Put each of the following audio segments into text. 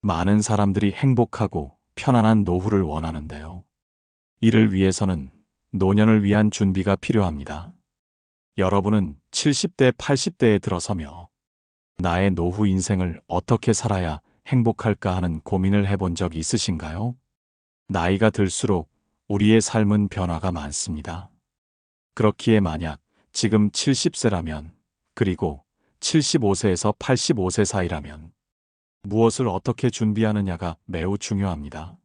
많은 사람들이 행복하고 편안한 노후를 원하는데요. 이를 위해서는 노년을 위한 준비가 필요합니다. 여러분은 70대, 80대에 들어서며 나의 노후 인생을 어떻게 살아야 행복할까 하는 고민을 해본 적 있으신가요? 나이가 들수록 우리의 삶은 변화가 많습니다. 그렇기에 만약 지금 70세라면, 그리고 75세에서 85세 사이라면 무엇을 어떻게 준비하느냐가 매우 중요합니다.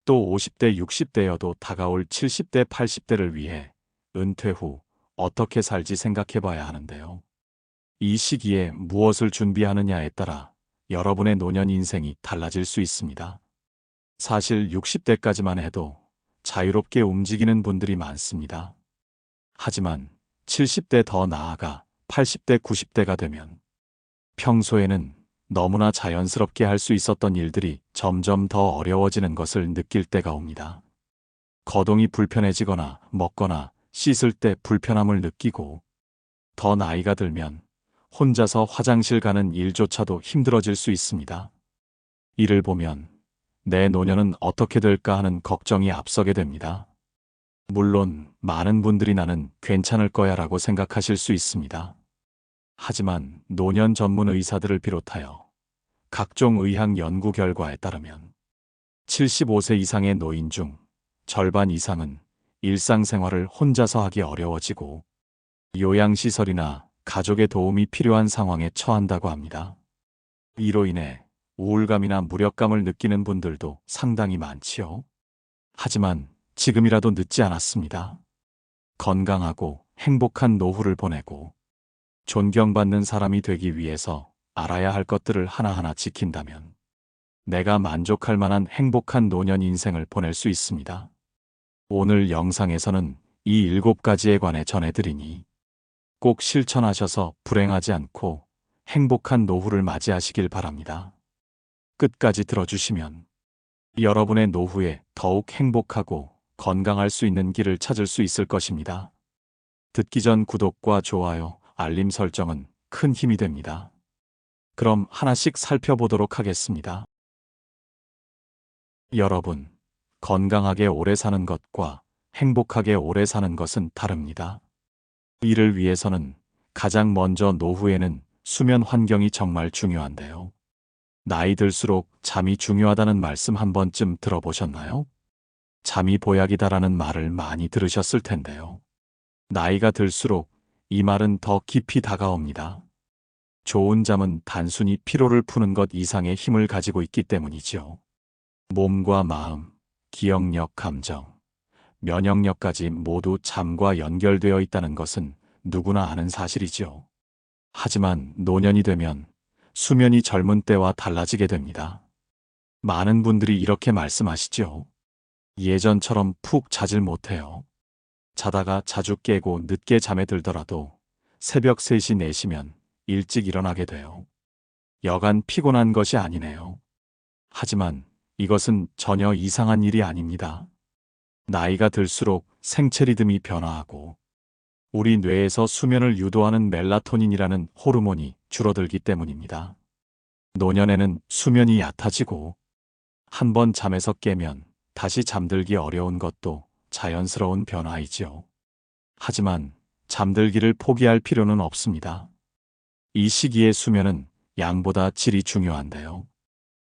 또 50대, 60대여도 다가올 70대, 80대를 위해 은퇴 후 어떻게 살지 생각해 봐야 하는데요. 이 시기에 무엇을 준비하느냐에 따라 여러분의 노년 인생이 달라질 수 있습니다. 사실 60대까지만 해도 자유롭게 움직이는 분들이 많습니다. 하지만 70대 더 나아가 80대, 90대가 되면 평소에는 너무나 자연스럽게 할 수 있었던 일들이 점점 더 어려워지는 것을 느낄 때가 옵니다. 거동이 불편해지거나 먹거나 씻을 때 불편함을 느끼고, 더 나이가 들면 혼자서 화장실 가는 일조차도 힘들어질 수 있습니다. 이를 보면 내 노년은 어떻게 될까 하는 걱정이 앞서게 됩니다. 물론 많은 분들이 나는 괜찮을 거야 라고 생각하실 수 있습니다. 하지만 노년 전문 의사들을 비롯하여 각종 의학 연구 결과에 따르면 75세 이상의 노인 중 절반 이상은 일상생활을 혼자서 하기 어려워지고 요양시설이나 가족의 도움이 필요한 상황에 처한다고 합니다. 이로 인해 우울감이나 무력감을 느끼는 분들도 상당히 많지요. 하지만 지금이라도 늦지 않았습니다. 건강하고 행복한 노후를 보내고 존경받는 사람이 되기 위해서 알아야 할 것들을 하나하나 지킨다면 내가 만족할 만한 행복한 노년 인생을 보낼 수 있습니다. 오늘 영상에서는 이 7가지에 관해 전해드리니 꼭 실천하셔서 불행하지 않고 행복한 노후를 맞이하시길 바랍니다. 끝까지 들어주시면 여러분의 노후에 더욱 행복하고 건강할 수 있는 길을 찾을 수 있을 것입니다. 듣기 전 구독과 좋아요, 알림 설정은 큰 힘이 됩니다. 그럼 하나씩 살펴보도록 하겠습니다. 여러분, 건강하게 오래 사는 것과 행복하게 오래 사는 것은 다릅니다. 이를 위해서는 가장 먼저 노후에는 수면 환경이 정말 중요한데요. 나이 들수록 잠이 중요하다는 말씀 한 번쯤 들어보셨나요? 잠이 보약이다라는 말을 많이 들으셨을 텐데요. 나이가 들수록 이 말은 더 깊이 다가옵니다. 좋은 잠은 단순히 피로를 푸는 것 이상의 힘을 가지고 있기 때문이죠. 몸과 마음, 기억력, 감정, 면역력까지 모두 잠과 연결되어 있다는 것은 누구나 아는 사실이죠. 하지만 노년이 되면 수면이 젊은 때와 달라지게 됩니다. 많은 분들이 이렇게 말씀하시죠. 예전처럼 푹 자질 못해요. 자다가 자주 깨고 늦게 잠에 들더라도 새벽 3시, 4시면 일찍 일어나게 돼요. 여간 피곤한 것이 아니네요. 하지만 이것은 전혀 이상한 일이 아닙니다. 나이가 들수록 생체 리듬이 변화하고 우리 뇌에서 수면을 유도하는 멜라토닌이라는 호르몬이 줄어들기 때문입니다. 노년에는 수면이 얕아지고 한번 잠에서 깨면 다시 잠들기 어려운 것도 자연스러운 변화이지요. 하지만 잠들기를 포기할 필요는 없습니다. 이 시기의 수면은 양보다 질이 중요한데요.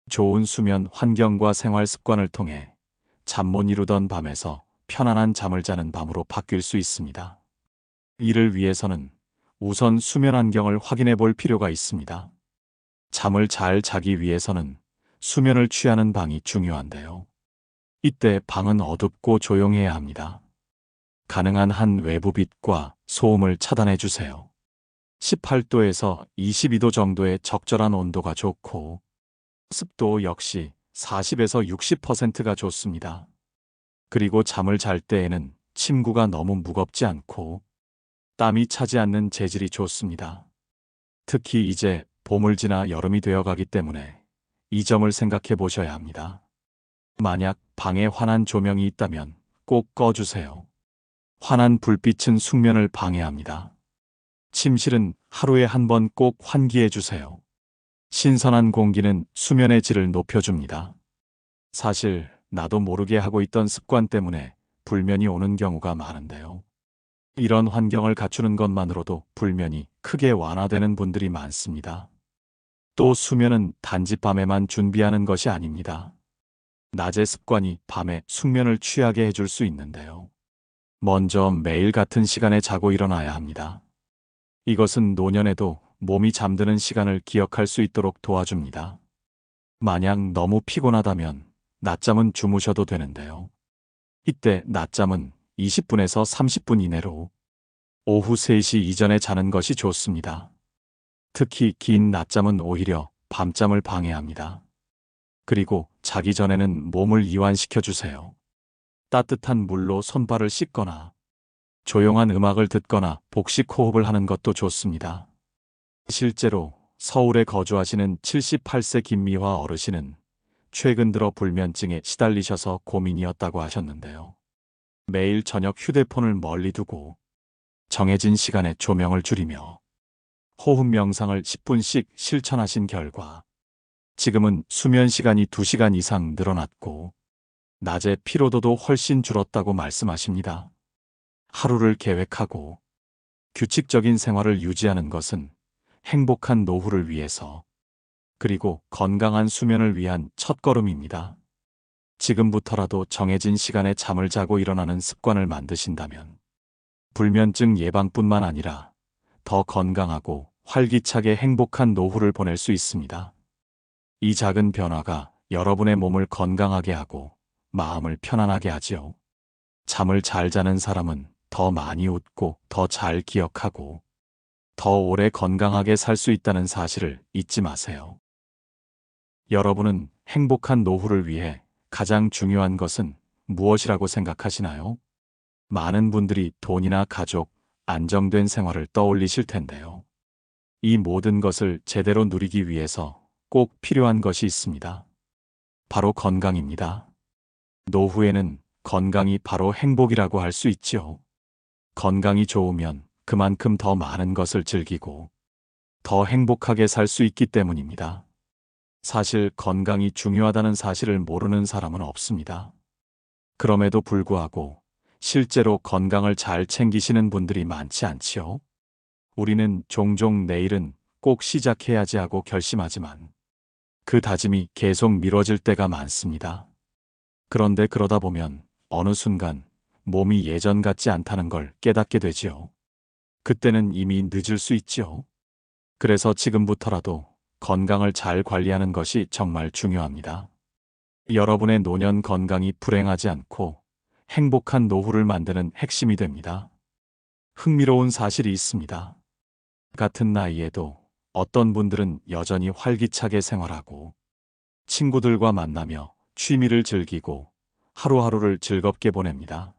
좋은 수면 환경과 생활 습관을 통해 잠 못 이루던 밤에서 편안한 잠을 자는 밤으로 바뀔 수 있습니다. 이를 위해서는 우선 수면 환경을 확인해 볼 필요가 있습니다. 잠을 잘 자기 위해서는 수면을 취하는 방이 중요한데요. 이때 방은 어둡고 조용해야 합니다. 가능한 한 외부 빛과 소음을 차단해 주세요. 18도에서 22도 정도의 적절한 온도가 좋고 습도 역시 40에서 60%가 좋습니다. 그리고 잠을 잘 때에는 침구가 너무 무겁지 않고 땀이 차지 않는 재질이 좋습니다. 특히 이제 봄을 지나 여름이 되어가기 때문에 이 점을 생각해 보셔야 합니다. 만약 방에 환한 조명이 있다면 꼭 꺼주세요. 환한 불빛은 숙면을 방해합니다. 침실은 하루에 한 번 꼭 환기해 주세요. 신선한 공기는 수면의 질을 높여줍니다. 사실 나도 모르게 하고 있던 습관 때문에 불면이 오는 경우가 많은데요. 이런 환경을 갖추는 것만으로도 불면이 크게 완화되는 분들이 많습니다. 또 수면은 단지 밤에만 준비하는 것이 아닙니다. 낮의 습관이 밤에 숙면을 취하게 해줄 수 있는데요. 먼저 매일 같은 시간에 자고 일어나야 합니다. 이것은 노년에도 몸이 잠드는 시간을 기억할 수 있도록 도와줍니다. 만약 너무 피곤하다면 낮잠은 주무셔도 되는데요. 이때 낮잠은 20분에서 30분 이내로 오후 3시 이전에 자는 것이 좋습니다. 특히 긴 낮잠은 오히려 밤잠을 방해합니다. 그리고 자기 전에는 몸을 이완시켜 주세요. 따뜻한 물로 손발을 씻거나 조용한 음악을 듣거나 복식 호흡을 하는 것도 좋습니다. 실제로 서울에 거주하시는 78세 김미화 어르신은 최근 들어 불면증에 시달리셔서 고민이었다고 하셨는데요. 매일 저녁 휴대폰을 멀리 두고 정해진 시간에 조명을 줄이며 호흡 명상을 10분씩 실천하신 결과 지금은 수면 시간이 2시간 이상 늘어났고 낮에 피로도도 훨씬 줄었다고 말씀하십니다. 하루를 계획하고 규칙적인 생활을 유지하는 것은 행복한 노후를 위해서 그리고 건강한 수면을 위한 첫걸음입니다. 지금부터라도 정해진 시간에 잠을 자고 일어나는 습관을 만드신다면 불면증 예방뿐만 아니라 더 건강하고 활기차게 행복한 노후를 보낼 수 있습니다. 이 작은 변화가 여러분의 몸을 건강하게 하고 마음을 편안하게 하지요. 잠을 잘 자는 사람은 더 많이 웃고 더 잘 기억하고 더 오래 건강하게 살 수 있다는 사실을 잊지 마세요. 여러분은 행복한 노후를 위해 가장 중요한 것은 무엇이라고 생각하시나요? 많은 분들이 돈이나 가족, 안정된 생활을 떠올리실 텐데요. 이 모든 것을 제대로 누리기 위해서 꼭 필요한 것이 있습니다. 바로 건강입니다. 노후에는 건강이 바로 행복이라고 할 수 있죠. 건강이 좋으면 그만큼 더 많은 것을 즐기고 더 행복하게 살 수 있기 때문입니다. 사실 건강이 중요하다는 사실을 모르는 사람은 없습니다. 그럼에도 불구하고 실제로 건강을 잘 챙기시는 분들이 많지 않지요. 우리는 종종 내일은 꼭 시작해야지 하고 결심하지만 그 다짐이 계속 미뤄질 때가 많습니다. 그런데 그러다 보면 어느 순간 몸이 예전 같지 않다는 걸 깨닫게 되지요. 그때는 이미 늦을 수 있지요. 그래서 지금부터라도 건강을 잘 관리하는 것이 정말 중요합니다. 여러분의 노년 건강이 불행하지 않고 행복한 노후를 만드는 핵심이 됩니다. 흥미로운 사실이 있습니다. 같은 나이에도 어떤 분들은 여전히 활기차게 생활하고 친구들과 만나며 취미를 즐기고 하루하루를 즐겁게 보냅니다.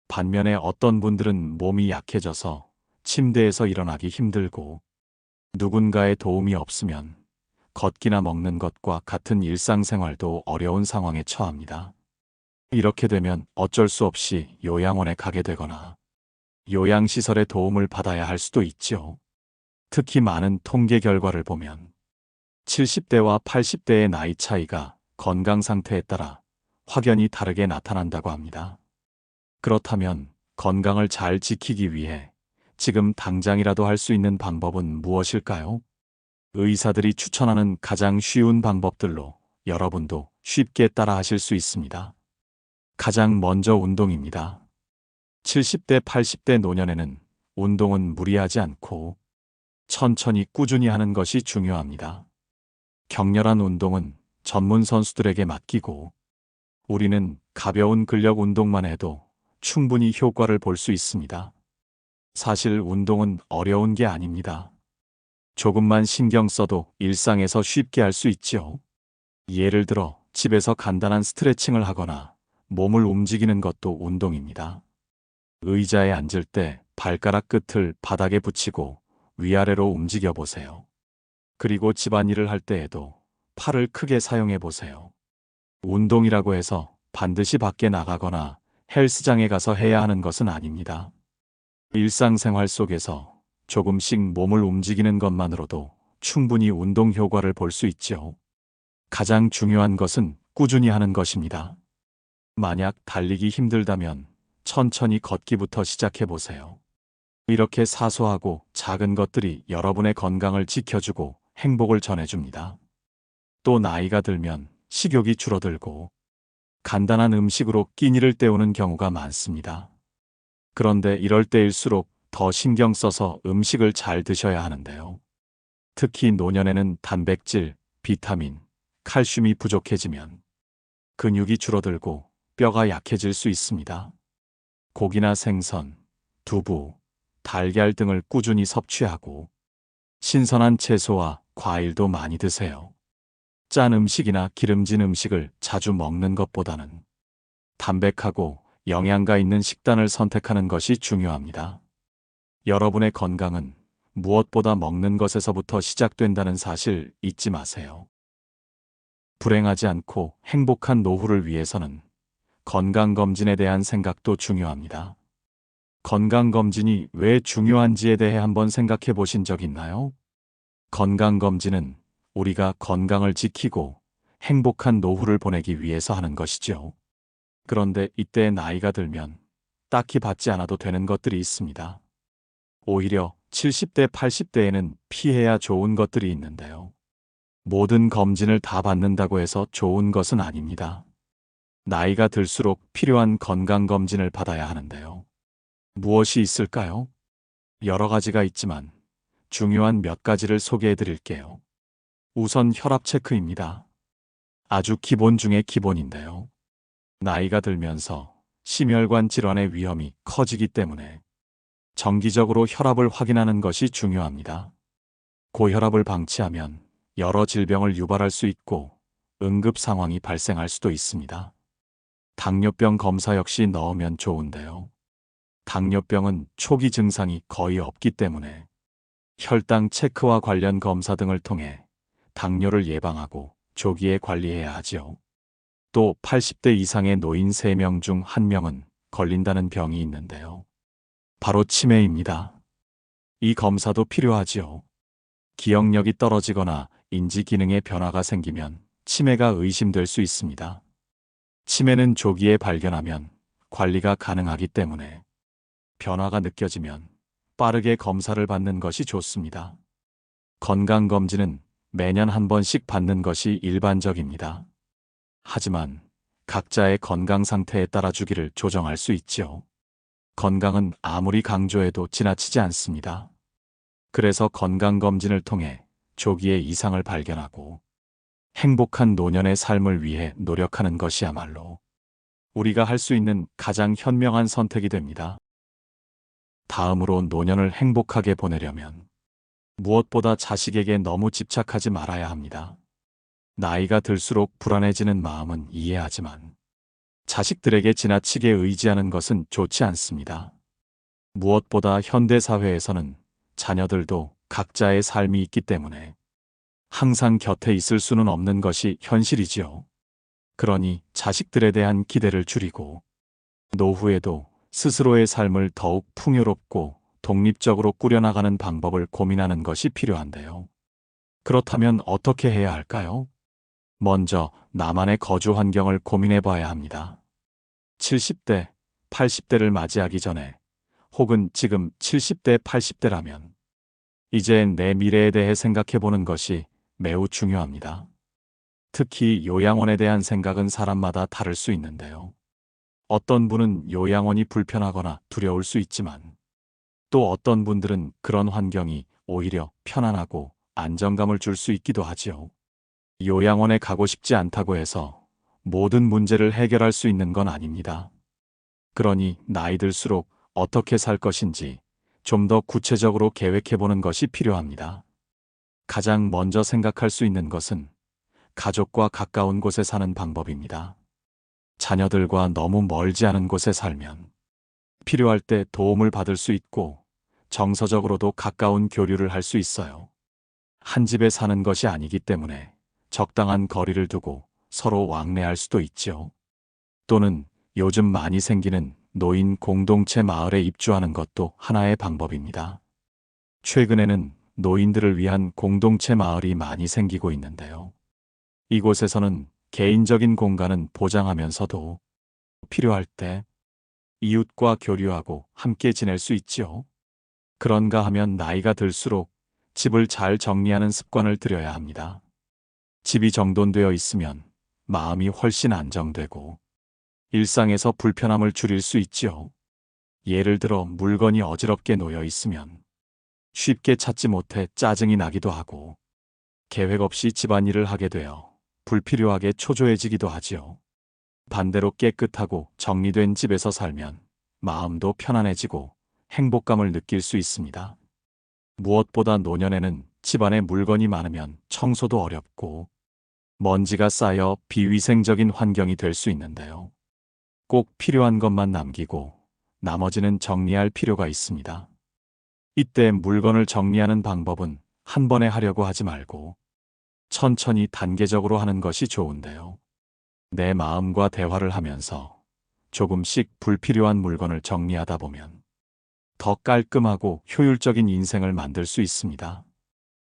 반면에 어떤 분들은 몸이 약해져서 침대에서 일어나기 힘들고 누군가의 도움이 없으면 걷기나 먹는 것과 같은 일상생활도 어려운 상황에 처합니다. 이렇게 되면 어쩔 수 없이 요양원에 가게 되거나 요양시설의 도움을 받아야 할 수도 있죠. 특히 많은 통계 결과를 보면 70대와 80대의 나이 차이가 건강 상태에 따라 확연히 다르게 나타난다고 합니다. 그렇다면 건강을 잘 지키기 위해 지금 당장이라도 할 수 있는 방법은 무엇일까요? 의사들이 추천하는 가장 쉬운 방법들로 여러분도 쉽게 따라 하실 수 있습니다. 가장 먼저 운동입니다. 70대, 80대 노년에는 운동은 무리하지 않고 천천히 꾸준히 하는 것이 중요합니다. 격렬한 운동은 전문 선수들에게 맡기고 우리는 가벼운 근력 운동만 해도 충분히 효과를 볼 수 있습니다. 사실 운동은 어려운 게 아닙니다. 조금만 신경 써도 일상에서 쉽게 할 수 있지요. 예를 들어 집에서 간단한 스트레칭을 하거나 몸을 움직이는 것도 운동입니다. 의자에 앉을 때 발가락 끝을 바닥에 붙이고 위아래로 움직여 보세요. 그리고 집안일을 할 때에도 팔을 크게 사용해 보세요. 운동이라고 해서 반드시 밖에 나가거나 헬스장에 가서 해야 하는 것은 아닙니다. 일상생활 속에서 조금씩 몸을 움직이는 것만으로도 충분히 운동 효과를 볼 수 있죠. 가장 중요한 것은 꾸준히 하는 것입니다. 만약 달리기 힘들다면 천천히 걷기부터 시작해 보세요. 이렇게 사소하고 작은 것들이 여러분의 건강을 지켜주고 행복을 전해줍니다. 또 나이가 들면 식욕이 줄어들고 간단한 음식으로 끼니를 때우는 경우가 많습니다. 그런데 이럴 때일수록 더 신경 써서 음식을 잘 드셔야 하는데요. 특히 노년에는 단백질, 비타민, 칼슘이 부족해지면 근육이 줄어들고 뼈가 약해질 수 있습니다. 고기나 생선, 두부, 달걀 등을 꾸준히 섭취하고 신선한 채소와 과일도 많이 드세요. 짠 음식이나 기름진 음식을 자주 먹는 것보다는 담백하고 영양가 있는 식단을 선택하는 것이 중요합니다. 여러분의 건강은 무엇보다 먹는 것에서부터 시작된다는 사실 잊지 마세요. 불행하지 않고 행복한 노후를 위해서는 건강검진에 대한 생각도 중요합니다. 건강검진이 왜 중요한지에 대해 한번 생각해 보신 적 있나요? 건강검진은 우리가 건강을 지키고 행복한 노후를 보내기 위해서 하는 것이죠. 그런데 이때 나이가 들면 딱히 받지 않아도 되는 것들이 있습니다. 오히려 70대, 80대에는 피해야 좋은 것들이 있는데요. 모든 검진을 다 받는다고 해서 좋은 것은 아닙니다. 나이가 들수록 필요한 건강검진을 받아야 하는데요. 무엇이 있을까요? 여러 가지가 있지만 중요한 몇 가지를 소개해 드릴게요. 우선 혈압 체크입니다. 아주 기본 중에 기본인데요. 나이가 들면서 심혈관 질환의 위험이 커지기 때문에 정기적으로 혈압을 확인하는 것이 중요합니다. 고혈압을 방치하면 여러 질병을 유발할 수 있고 응급 상황이 발생할 수도 있습니다. 당뇨병 검사 역시 넣으면 좋은데요. 당뇨병은 초기 증상이 거의 없기 때문에 혈당 체크와 관련 검사 등을 통해 당뇨를 예방하고 조기에 관리해야 하지요. 또 80대 이상의 노인 3명 중 1명은 걸린다는 병이 있는데요. 바로 치매입니다. 이 검사도 필요하지요. 기억력이 떨어지거나 인지 기능에 변화가 생기면 치매가 의심될 수 있습니다. 치매는 조기에 발견하면 관리가 가능하기 때문에 변화가 느껴지면 빠르게 검사를 받는 것이 좋습니다. 건강검진은 매년 한 번씩 받는 것이 일반적입니다. 하지만 각자의 건강 상태에 따라 주기를 조정할 수 있지요. 건강은 아무리 강조해도 지나치지 않습니다. 그래서 건강검진을 통해 조기에 이상을 발견하고 행복한 노년의 삶을 위해 노력하는 것이야말로 우리가 할 수 있는 가장 현명한 선택이 됩니다. 다음으로 노년을 행복하게 보내려면 무엇보다 자식에게 너무 집착하지 말아야 합니다. 나이가 들수록 불안해지는 마음은 이해하지만 자식들에게 지나치게 의지하는 것은 좋지 않습니다. 무엇보다 현대사회에서는 자녀들도 각자의 삶이 있기 때문에 항상 곁에 있을 수는 없는 것이 현실이지요. 그러니 자식들에 대한 기대를 줄이고 노후에도 스스로의 삶을 더욱 풍요롭고 독립적으로 꾸려나가는 방법을 고민하는 것이 필요한데요. 그렇다면 어떻게 해야 할까요? 먼저 나만의 거주 환경을 고민해 봐야 합니다. 70대, 80대를 맞이하기 전에 혹은 지금 70대, 80대라면 이제 내 미래에 대해 생각해 보는 것이 매우 중요합니다. 특히 요양원에 대한 생각은 사람마다 다를 수 있는데요. 어떤 분은 요양원이 불편하거나 두려울 수 있지만 또 어떤 분들은 그런 환경이 오히려 편안하고 안정감을 줄 수 있기도 하지요. 요양원에 가고 싶지 않다고 해서 모든 문제를 해결할 수 있는 건 아닙니다. 그러니 나이 들수록 어떻게 살 것인지 좀 더 구체적으로 계획해보는 것이 필요합니다. 가장 먼저 생각할 수 있는 것은 가족과 가까운 곳에 사는 방법입니다. 자녀들과 너무 멀지 않은 곳에 살면 필요할 때 도움을 받을 수 있고 정서적으로도 가까운 교류를 할 수 있어요. 한 집에 사는 것이 아니기 때문에 적당한 거리를 두고 서로 왕래할 수도 있죠. 또는 요즘 많이 생기는 노인 공동체 마을에 입주하는 것도 하나의 방법입니다. 최근에는 노인들을 위한 공동체 마을이 많이 생기고 있는데요. 이곳에서는 개인적인 공간은 보장하면서도 필요할 때 이웃과 교류하고 함께 지낼 수 있지요. 그런가 하면 나이가 들수록 집을 잘 정리하는 습관을 들여야 합니다. 집이 정돈되어 있으면 마음이 훨씬 안정되고 일상에서 불편함을 줄일 수 있지요. 예를 들어 물건이 어지럽게 놓여 있으면 쉽게 찾지 못해 짜증이 나기도 하고 계획 없이 집안일을 하게 되어 불필요하게 초조해지기도 하지요. 반대로 깨끗하고 정리된 집에서 살면 마음도 편안해지고 행복감을 느낄 수 있습니다. 무엇보다 노년에는 집안에 물건이 많으면 청소도 어렵고 먼지가 쌓여 비위생적인 환경이 될 수 있는데요. 꼭 필요한 것만 남기고 나머지는 정리할 필요가 있습니다. 이때 물건을 정리하는 방법은 한 번에 하려고 하지 말고 천천히 단계적으로 하는 것이 좋은데요. 내 마음과 대화를 하면서 조금씩 불필요한 물건을 정리하다 보면 더 깔끔하고 효율적인 인생을 만들 수 있습니다.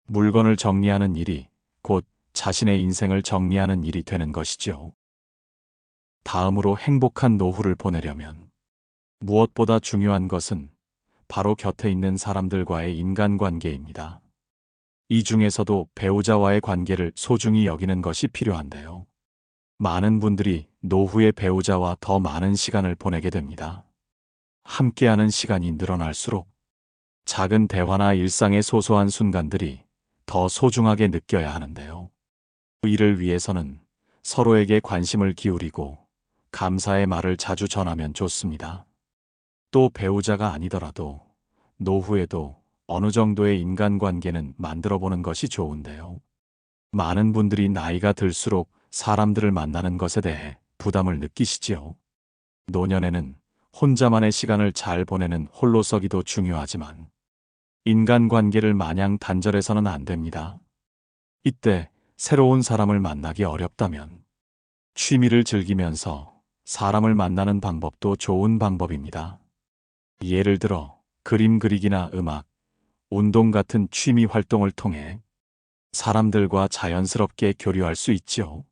물건을 정리하는 일이 곧 자신의 인생을 정리하는 일이 되는 것이죠. 다음으로 행복한 노후를 보내려면 무엇보다 중요한 것은 바로 곁에 있는 사람들과의 인간관계입니다. 이 중에서도 배우자와의 관계를 소중히 여기는 것이 필요한데요. 많은 분들이 노후에 배우자와 더 많은 시간을 보내게 됩니다. 함께하는 시간이 늘어날수록 작은 대화나 일상의 소소한 순간들이 더 소중하게 느껴야 하는데요. 이를 위해서는 서로에게 관심을 기울이고 감사의 말을 자주 전하면 좋습니다. 또 배우자가 아니더라도 노후에도 어느 정도의 인간관계는 만들어 보는 것이 좋은데요. 많은 분들이 나이가 들수록 사람들을 만나는 것에 대해 부담을 느끼시지요. 노년에는 혼자만의 시간을 잘 보내는 홀로서기도 중요하지만 인간관계를 마냥 단절해서는 안 됩니다. 이때 새로운 사람을 만나기 어렵다면 취미를 즐기면서 사람을 만나는 방법도 좋은 방법입니다. 예를 들어 그림 그리기나 음악, 운동 같은 취미 활동을 통해 사람들과 자연스럽게 교류할 수 있지요.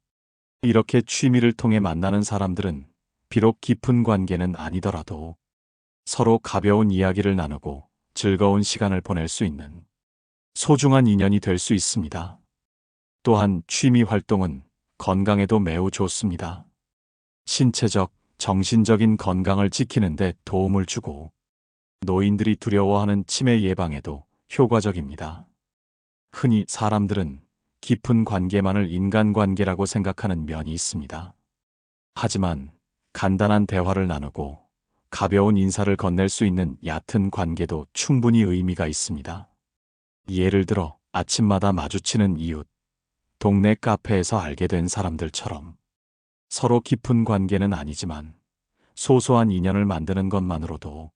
이렇게 취미를 통해 만나는 사람들은 비록 깊은 관계는 아니더라도 서로 가벼운 이야기를 나누고 즐거운 시간을 보낼 수 있는 소중한 인연이 될 수 있습니다. 또한 취미 활동은 건강에도 매우 좋습니다. 신체적, 정신적인 건강을 지키는 데 도움을 주고 노인들이 두려워하는 치매 예방에도 효과적입니다. 흔히 사람들은 깊은 관계만을 인간관계라고 생각하는 면이 있습니다. 하지만 간단한 대화를 나누고 가벼운 인사를 건넬 수 있는 얕은 관계도 충분히 의미가 있습니다. 예를 들어 아침마다 마주치는 이웃, 동네 카페에서 알게 된 사람들처럼 서로 깊은 관계는 아니지만 소소한 인연을 만드는 것만으로도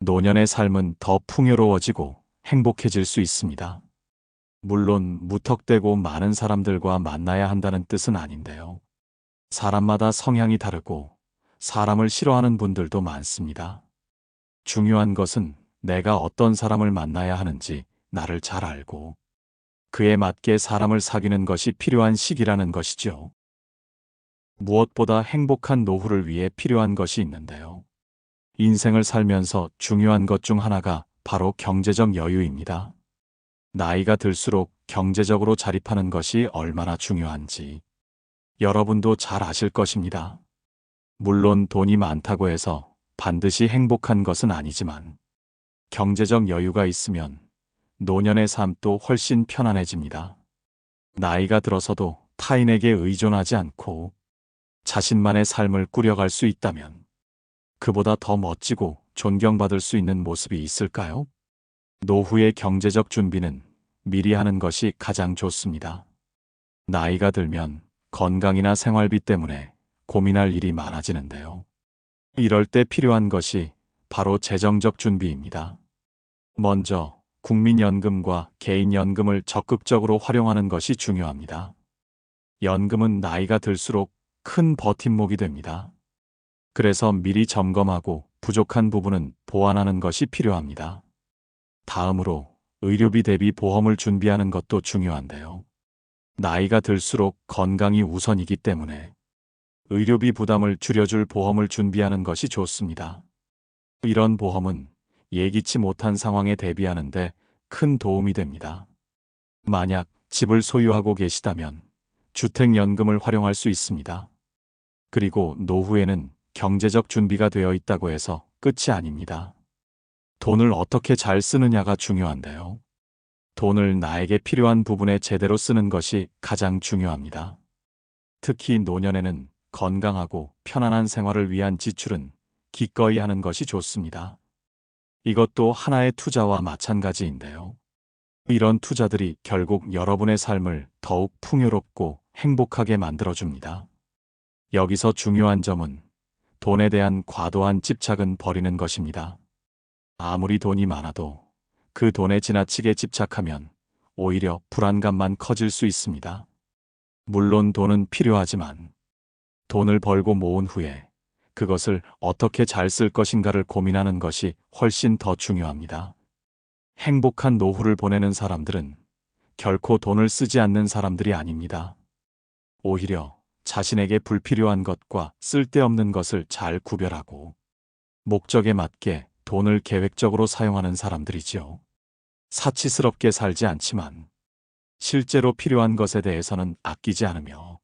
노년의 삶은 더 풍요로워지고 행복해질 수 있습니다. 물론 무턱대고 많은 사람들과 만나야 한다는 뜻은 아닌데요. 사람마다 성향이 다르고 사람을 싫어하는 분들도 많습니다. 중요한 것은 내가 어떤 사람을 만나야 하는지 나를 잘 알고 그에 맞게 사람을 사귀는 것이 필요한 시기라는 것이죠. 무엇보다 행복한 노후를 위해 필요한 것이 있는데요. 인생을 살면서 중요한 것 중 하나가 바로 경제적 여유입니다. 나이가 들수록 경제적으로 자립하는 것이 얼마나 중요한지 여러분도 잘 아실 것입니다. 물론 돈이 많다고 해서 반드시 행복한 것은 아니지만 경제적 여유가 있으면 노년의 삶도 훨씬 편안해집니다. 나이가 들어서도 타인에게 의존하지 않고 자신만의 삶을 꾸려갈 수 있다면 그보다 더 멋지고 존경받을 수 있는 모습이 있을까요? 노후의 경제적 준비는 미리 하는 것이 가장 좋습니다. 나이가 들면 건강이나 생활비 때문에 고민할 일이 많아지는데요. 이럴 때 필요한 것이 바로 재정적 준비입니다. 먼저 국민연금과 개인연금을 적극적으로 활용하는 것이 중요합니다. 연금은 나이가 들수록 큰 버팀목이 됩니다. 그래서 미리 점검하고 부족한 부분은 보완하는 것이 필요합니다. 다음으로 의료비 대비 보험을 준비하는 것도 중요한데요. 나이가 들수록 건강이 우선이기 때문에 의료비 부담을 줄여줄 보험을 준비하는 것이 좋습니다. 이런 보험은 예기치 못한 상황에 대비하는데 큰 도움이 됩니다. 만약 집을 소유하고 계시다면 주택연금을 활용할 수 있습니다. 그리고 노후에는 경제적 준비가 되어 있다고 해서 끝이 아닙니다. 돈을 어떻게 잘 쓰느냐가 중요한데요. 돈을 나에게 필요한 부분에 제대로 쓰는 것이 가장 중요합니다. 특히 노년에는 건강하고 편안한 생활을 위한 지출은 기꺼이 하는 것이 좋습니다. 이것도 하나의 투자와 마찬가지인데요. 이런 투자들이 결국 여러분의 삶을 더욱 풍요롭고 행복하게 만들어줍니다. 여기서 중요한 점은 돈에 대한 과도한 집착은 버리는 것입니다. 아무리 돈이 많아도 그 돈에 지나치게 집착하면 오히려 불안감만 커질 수 있습니다. 물론 돈은 필요하지만 돈을 벌고 모은 후에 그것을 어떻게 잘 쓸 것인가를 고민하는 것이 훨씬 더 중요합니다. 행복한 노후를 보내는 사람들은 결코 돈을 쓰지 않는 사람들이 아닙니다. 오히려 자신에게 불필요한 것과 쓸데없는 것을 잘 구별하고 목적에 맞게 돈을 계획적으로 사용하는 사람들이지요. 사치스럽게 살지 않지만 실제로 필요한 것에 대해서는 아끼지 않으며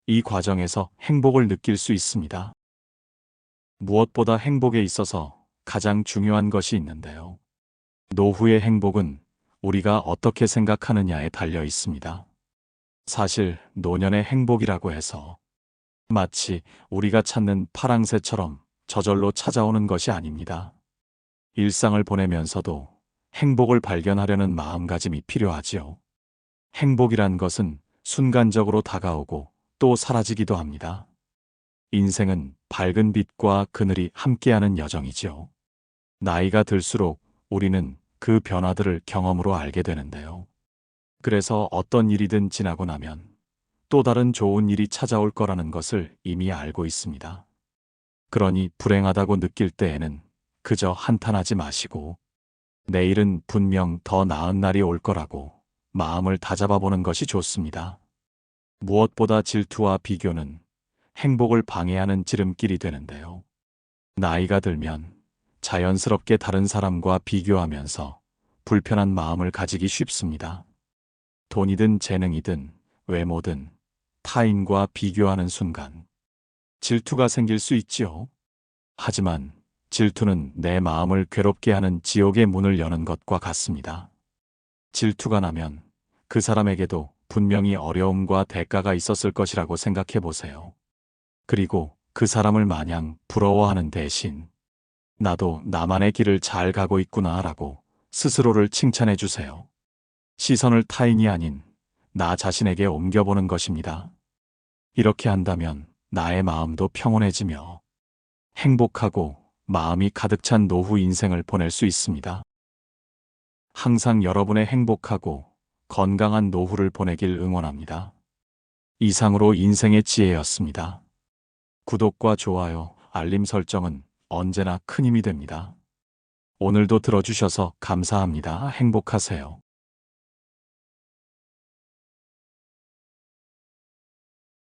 이 과정에서 행복을 느낄 수 있습니다. 무엇보다 행복에 있어서 가장 중요한 것이 있는데요. 노후의 행복은 우리가 어떻게 생각하느냐에 달려 있습니다. 사실 노년의 행복이라고 해서 마치 우리가 찾는 파랑새처럼 저절로 찾아오는 것이 아닙니다. 일상을 보내면서도 행복을 발견하려는 마음가짐이 필요하지요. 행복이란 것은 순간적으로 다가오고 또 사라지기도 합니다. 인생은 밝은 빛과 그늘이 함께하는 여정이지요. 나이가 들수록 우리는 그 변화들을 경험으로 알게 되는데요. 그래서 어떤 일이든 지나고 나면 또 다른 좋은 일이 찾아올 거라는 것을 이미 알고 있습니다. 그러니 불행하다고 느낄 때에는 그저 한탄하지 마시고 내일은 분명 더 나은 날이 올 거라고 마음을 다잡아 보는 것이 좋습니다. 무엇보다 질투와 비교는 행복을 방해하는 지름길이 되는데요. 나이가 들면 자연스럽게 다른 사람과 비교하면서 불편한 마음을 가지기 쉽습니다. 돈이든 재능이든 외모든 타인과 비교하는 순간 질투가 생길 수 있지요. 하지만 질투는 내 마음을 괴롭게 하는 지옥의 문을 여는 것과 같습니다. 질투가 나면 그 사람에게도 분명히 어려움과 대가가 있었을 것이라고 생각해 보세요. 그리고 그 사람을 마냥 부러워하는 대신 나도 나만의 길을 잘 가고 있구나라고 스스로를 칭찬해 주세요. 시선을 타인이 아닌 나 자신에게 옮겨보는 것입니다. 이렇게 한다면 나의 마음도 평온해지며 행복하고 마음이 가득 찬 노후 인생을 보낼 수 있습니다. 항상 여러분의 행복하고 건강한 노후를 보내길 응원합니다. 이상으로 인생의 지혜였습니다. 구독과 좋아요, 알림 설정은 언제나 큰 힘이 됩니다. 오늘도 들어주셔서 감사합니다. 행복하세요.